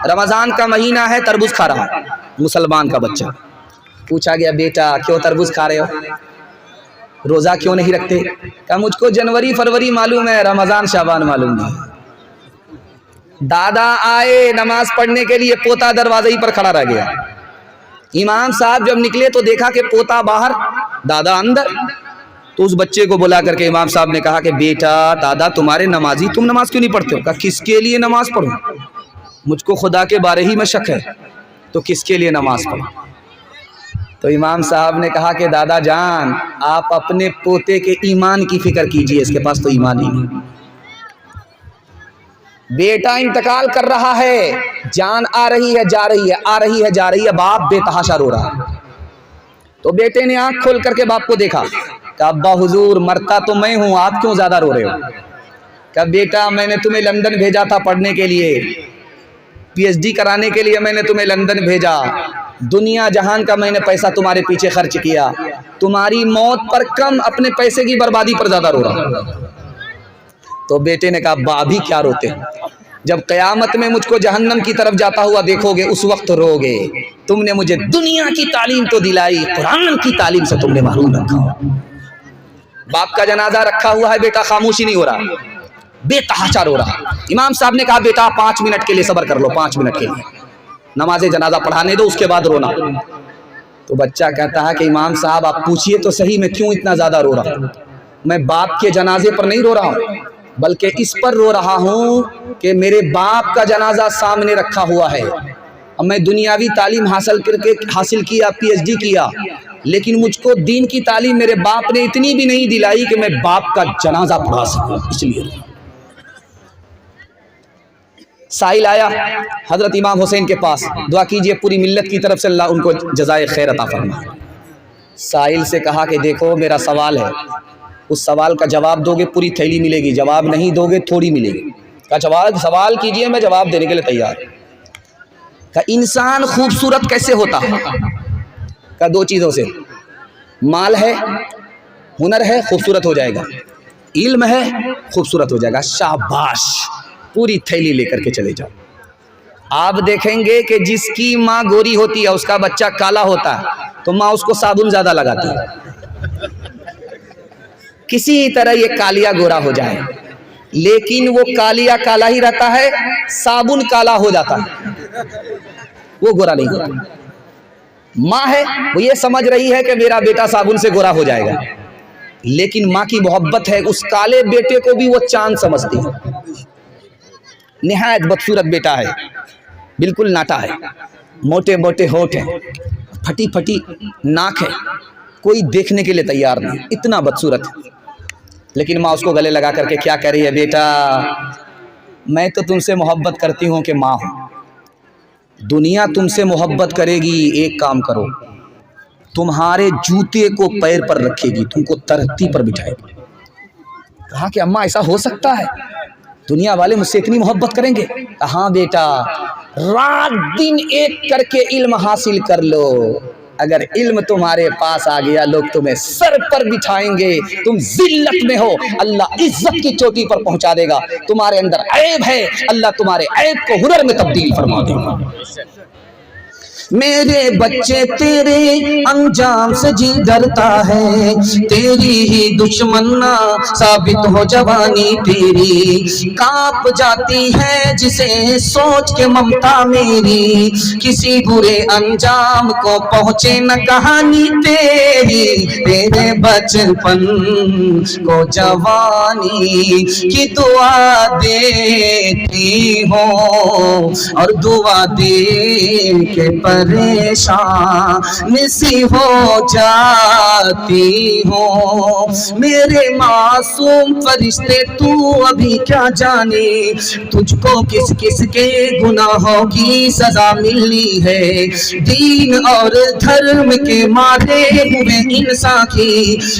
रमजान का महीना है, तरबूज खा रहा है मुसलमान का बच्चा। पूछा गया बेटा क्यों तरबूज खा रहे हो, रोजा क्यों नहीं रखते? कहा मुझको जनवरी फरवरी मालूम है, रमजान शाबान मालूम नहीं। दादा आए नमाज पढ़ने के लिए, पोता दरवाजे ही पर खड़ा रह गया। इमाम साहब जब निकले तो देखा कि पोता बाहर, दादा अंदर। तो उस बच्चे को बुला करके इमाम साहब ने कहा कि बेटा दादा तुम्हारे नमाजी, तुम नमाज क्यों नहीं पढ़ते हो? कहा किसके लिए नमाज पढ़ूं, मुझको खुदा के बारे ही में शक है, तो किसके लिए नमाज पढ़ूं? तो इमाम साहब ने कहा कि दादा जान आप अपने पोते के ईमान की फिक्र कीजिए, इसके पास तो ईमान ही नहीं। बेटा इंतकाल कर रहा है, जान आ रही है जा रही है, आ रही है जा रही है, बाप बेतहाशा रो रहा है। तो बेटे ने आंख खोल करके बाप को देखा, कहा अब्बा हुजूर मरता तो मैं हूं, आप क्यों ज्यादा रो रहे हो? कहा बेटा मैंने तुम्हें लंदन भेजा था पढ़ने के लिए, पीएचडी कराने के लिए मैंने तुम्हें लंदन भेजा, दुनिया जहान का मैंने पैसा तुम्हारे पीछे खर्च किया, तुम्हारी मौत पर कम अपने पैसे की बर्बादी पर ज्यादा रो रहा। तो बेटे ने कहा अब्बा अभी क्या रोते हो, जब कयामत में मुझको जहन्नम की तरफ जाता हुआ देखोगे उस वक्त रोगे। तुमने मुझे दुनिया की तालीम तो दिलाई, कुरान की तालीम से तुमने महरूम रखा। बाप का जनाजा रखा हुआ है, बेटा खामोशी नहीं हो रहा, बेतहाशा रो रहा। इमाम साहब ने कहा बेटा 5 मिनट के लिए सब्र कर लो, 5 मिनट के लिए नमाज़े जनाजा पढ़ाने दो, उसके बाद रोना। तो बच्चा कहता है कि इमाम साहब आप पूछिए तो सही मैं क्यों इतना ज़्यादा रो रहा हूँ। मैं बाप के जनाजे पर नहीं रो रहा हूँ, बल्कि इस पर रो रहा हूँ कि मेरे बाप का जनाजा सामने रखा हुआ है। अब मैं दुनियावी तालीम हासिल किया, पीएचडी किया, लेकिन मुझको दीन की तालीम मेरे बाप ने इतनी भी नहीं दिलाई कि मैं बाप का जनाजा पढ़ा सकूं, इसलिए। साहिल आया हजरत इमाम हुसैन के पास, दुआ कीजिए पूरी मिल्लत की तरफ से अल्लाह उनको जज़ाए खैर अता फरमाए। साहिल से कहा कि देखो मेरा सवाल है, उस सवाल का जवाब दोगे पूरी थैली मिलेगी, जवाब नहीं दोगे थोड़ी मिलेगी। का सवाल कीजिए, मैं जवाब देने के लिए तैयार। का इंसान खूबसूरत कैसे होता है? का 2 चीज़ों से, माल है, हुनर है, खूबसूरत हो जाएगा, इल्म है, खूबसूरत हो जाएगा। शाबाश, पूरी थैली लेकर के चले जाओ। आप देखेंगे कि जिसकी माँ गोरी होती है उसका बच्चा काला होता है, तो माँ उसको साबुन ज़्यादा लगाती है, किसी तरह ये कालिया गोरा हो जाए, लेकिन वो कालिया काला ही रहता है, साबुन काला हो जाता है, वो गोरा नहीं होता। माँ है वो ये समझ रही है कि मेरा बेटा साबुन से गोरा हो जाएगा, लेकिन माँ की मोहब्बत है, उस काले बेटे को भी वो चांद समझती है। निहायत बदसूरत बेटा है, बिल्कुल नाटा है, मोटे मोटे होठ हैं, फटी फटी नाक है, कोई देखने के लिए तैयार नहीं, इतना बदसूरत है। लेकिन माँ उसको गले लगा करके क्या कह रही है, बेटा मैं तो तुमसे मोहब्बत करती हूँ कि माँ हूँ, दुनिया तुमसे मोहब्बत करेगी, एक काम करो तुम्हारे जूते को पैर पर रखेगी, तुमको धरती पर बिठाएगी। कहा कि अम्मा ऐसा हो सकता है, दुनिया वाले मुझसे इतनी मोहब्बत करेंगे? हाँ बेटा, रात दिन एक करके इल्म हासिल कर लो, अगर इल्म तुम्हारे पास आ गया लोग तुम्हें सर पर बिठाएंगे, तुम जिल्लत में हो अल्लाह इज्जत की चोटी पर पहुंचा देगा। तुम्हारे अंदर ऐब है, अल्लाह तुम्हारे ऐब को हुनर में तब्दील फरमा देगा। मेरे बच्चे तेरे अंजाम से जी डरता है, तेरी ही दुश्मना साबित हो जवानी तेरी, कांप जाती है जिसे सोच के ममता मेरी, किसी बुरे अंजाम को पहुंचे न कहानी तेरी, तेरे बचपन को जवानी की दुआ देती हो और दुआ दे के परेशान सी हो जाती हो। मेरे मासूम फरिश्ते तू अभी क्या जाने, तुझको किस किस के गुनाहों की सजा मिलनी है, दीन और धर्म के मारे हुए इंसान की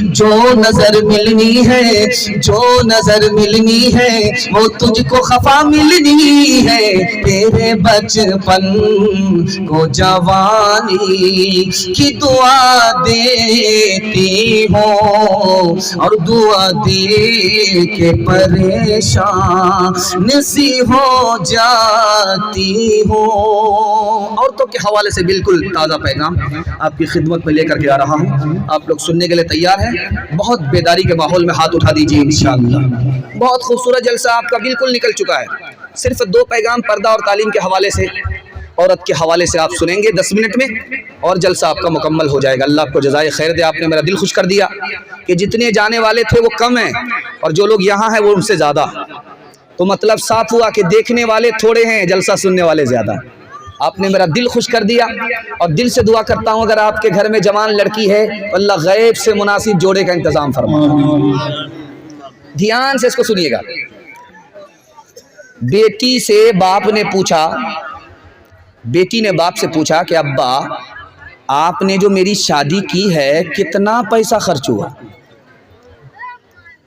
जो नजर मिलनी है, जो नजर मिलनी है वो तुझको खफा मिलनी है, तेरे बचपन को जवानी की दुआ देती हो और दुआ दे के परेशान सी हो जाती हो। औरतों के हवाले से बिल्कुल ताज़ा पैगाम आपकी खिदमत में लेकर के आ रहा हूँ। आप लोग सुनने के लिए तैयार हैं? बहुत बेदारी के माहौल में हाथ उठा दीजिए इंशाअल्लाह। बहुत खूबसूरत जलसा आपका बिल्कुल निकल चुका है। सिर्फ 2 पैगाम पर्दा और तालीम के हवाले से, औरत के हवाले से आप सुनेंगे 10 मिनट में और जलसा आपका मुकम्मल हो जाएगा। अल्लाह आपको जज़ाए खैर दे। आपने मेरा दिल खुश कर दिया कि जितने जाने वाले थे वो कम हैं और जो लोग यहाँ हैं वो उनसे ज़्यादा। तो मतलब साफ हुआ कि देखने वाले थोड़े हैं, जलसा सुनने वाले ज़्यादा। आपने मेरा दिल खुश कर दिया और दिल से दुआ करता हूँ अगर आपके घर में जवान लड़की है तो अल्लाह गैब से मुनासिब जोड़े का इंतज़ाम फरमाए। ध्यान से इसको सुनिएगा। बेटी से बाप ने पूछा, बेटी ने बाप से पूछा कि अब्बा आपने जो मेरी शादी की है कितना पैसा खर्च हुआ?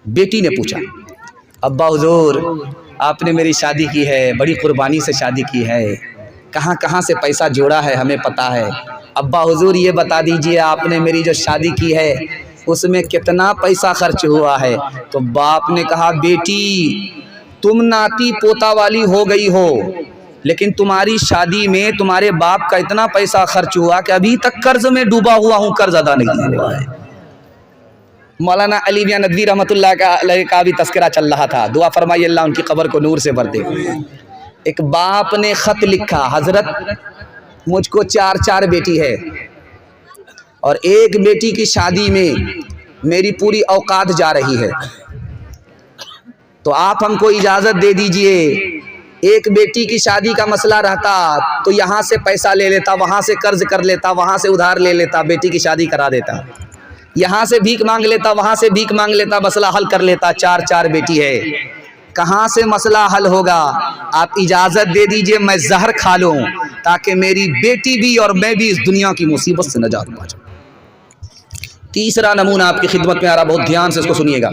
बेटी ने पूछा, अब्बा हुजूर आपने मेरी शादी की है, बड़ी कुर्बानी से शादी की है, कहाँ कहाँ से पैसा जोड़ा है हमें पता है। अब्बा हुजूर ये बता दीजिए आपने मेरी जो शादी की है उसमें कितना पैसा खर्च हुआ है? तो बाप ने कहा, बेटी तुम नाती पोता वाली हो गई हो लेकिन तुम्हारी शादी में तुम्हारे बाप का इतना पैसा खर्च हुआ कि अभी तक कर्ज में डूबा हुआ हूँ, कर्ज अदा नहीं हुआ है। मौलाना अली मियां नदवी रहमतुल्लाह का भी तस्करा चल रहा था। दुआ फरमाइए अल्लाह उनकी कब्र को नूर से भर दे। एक बाप ने खत लिखा, हजरत मुझको 4 बेटी है और एक बेटी की शादी में मेरी पूरी औकात जा रही है, तो आप हमको इजाज़त दे दीजिए। एक बेटी की शादी का मसला रहता तो यहाँ से पैसा ले लेता, वहाँ से कर्ज कर लेता, वहाँ से उधार ले लेता, बेटी की शादी करा देता, यहाँ से भीख मांग लेता, वहाँ से भीख मांग लेता, मसला हल कर लेता। 4 बेटी है, कहाँ से मसला हल होगा? आप इजाज़त दे दीजिए मैं जहर खा लूँ ताकि मेरी बेटी भी और मैं भी इस दुनिया की मुसीबत से नजात पा जाऊँ। तीसरा नमूना आपकी खिदमत में आ रहा, बहुत ध्यान से इसको सुनिएगा।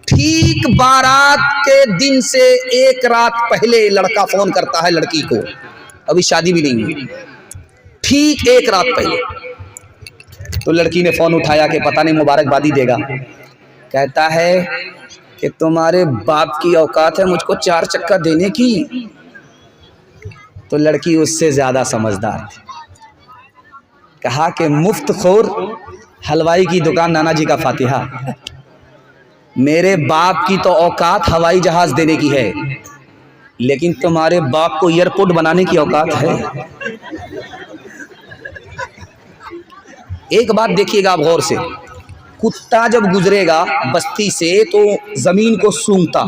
ठीक बारात के दिन से 1 रात पहले लड़का फ़ोन करता है लड़की को, अभी शादी भी नहीं हुई, ठीक 1 रात पहले। तो लड़की ने फ़ोन उठाया कि पता नहीं मुबारकबादी देगा। कहता है कि तुम्हारे बाप की औकात है मुझको 4 चक्का देने की। तो लड़की उससे ज़्यादा समझदार थी, कहा कि मुफ्त खोर हलवाई की दुकान नाना जी का फातिहा, मेरे बाप की तो औकात हवाई जहाज़ देने की है लेकिन तुम्हारे बाप को एयरपोर्ट बनाने की औकात है। एक बात देखिएगा आप गौर से, कुत्ता जब गुजरेगा बस्ती से तो ज़मीन को सूंघता,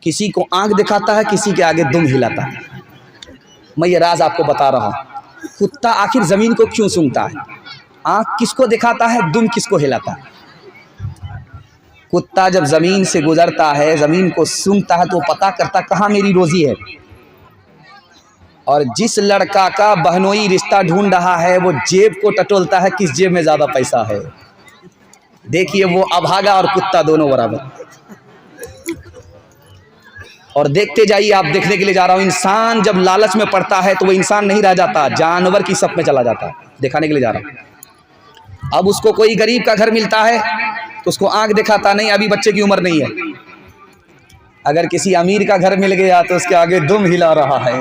किसी को आंख दिखाता है, किसी के आगे दुम हिलाता है। मैं ये राज आपको बता रहा हूँ, कुत्ता आखिर ज़मीन को क्यों सूंघता है? आंख किसको दिखाता है, दुम किसको हिलाता है? कुत्ता जब ज़मीन से गुजरता है, ज़मीन को सूंघता है तो पता करता कहाँ मेरी रोज़ी है। और जिस लड़का का बहनोई रिश्ता ढूंढ रहा है वो जेब को टटोलता है किस जेब में ज़्यादा पैसा है। देखिए वो अभागा और कुत्ता दोनों बराबर। और देखते जाइए, आप देखने के लिए जा रहा हूँ, इंसान जब लालच में पड़ता है तो वो इंसान नहीं रह जाता, जानवर की सप में चला जाता है। दिखाने के लिए जा रहा हूँ। अब उसको कोई गरीब का घर मिलता है तो उसको आंख दिखाता नहीं, अभी बच्चे की उम्र नहीं है। अगर किसी अमीर का घर मिल गया तो उसके आगे दुम हिला रहा है,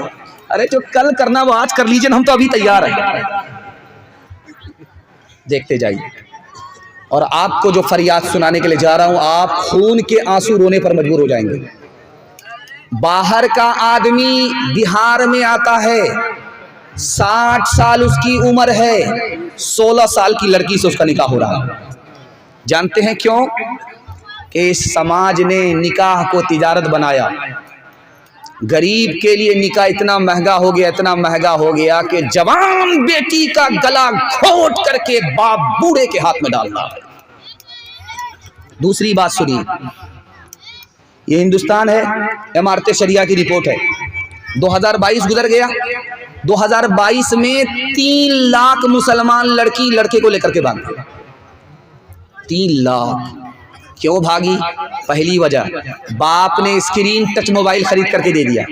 अरे जो कल करना वो आज कर लीजिए, हम तो अभी तैयार हैं। देखते जाइए। और आपको जो फरियाद सुनाने के लिए जा रहा हूं, आप खून के आंसू रोने पर मजबूर हो जाएंगे। बाहर का आदमी बिहार में आता है, 60 साल उसकी उम्र है, 16 साल की लड़की से उसका निकाह हो रहा है। जानते हैं क्यों? कि इस समाज ने निकाह को तिजारत बनाया। गरीब के लिए निकाह इतना महंगा हो गया, इतना महंगा हो गया कि जवान बेटी का गला घोट करके बाप बूढ़े के हाथ में डालता है। दूसरी बात सुनिए, ये हिंदुस्तान है, इमारत शरिया की रिपोर्ट है। 2022 गुजर गया, 2022 में 3 लाख मुसलमान लड़की लड़के को लेकर के भागे। 3 लाख। क्यों भागी? पहली वजह, बाप ने स्क्रीन टच मोबाइल खरीद करके दे दिया।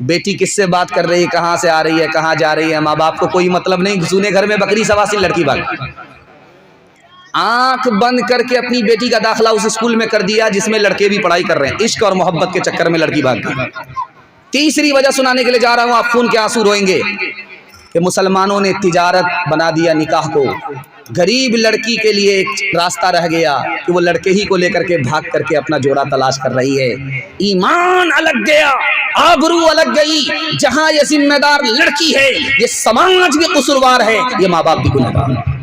बेटी किससे बात कर रही है, कहाँ से आ रही है, कहाँ जा रही है, माँ बाप को कोई मतलब नहीं। सुने घर में बकरी सवासी लड़की भाग, आंख बंद करके अपनी बेटी का दाखिला उस स्कूल में कर दिया जिसमें लड़के भी पढ़ाई कर रहे हैं। इश्क और मोहब्बत के चक्कर में लड़की भाग गई। तीसरी वजह सुनाने के लिए जा रहा हूं, आप खून के आंसू रोएंगे कि मुसलमानों ने तिजारत बना दिया निकाह को। गरीब लड़की के लिए एक रास्ता रह गया कि वो लड़के ही को लेकर के भाग करके अपना जोड़ा तलाश कर रही है। ईमान अलग गया, आबरू अलग गई। जहां ये जिम्मेदार लड़की है, ये समाज भी कसूरवार है, ये माँ बाप भी गुनहगार।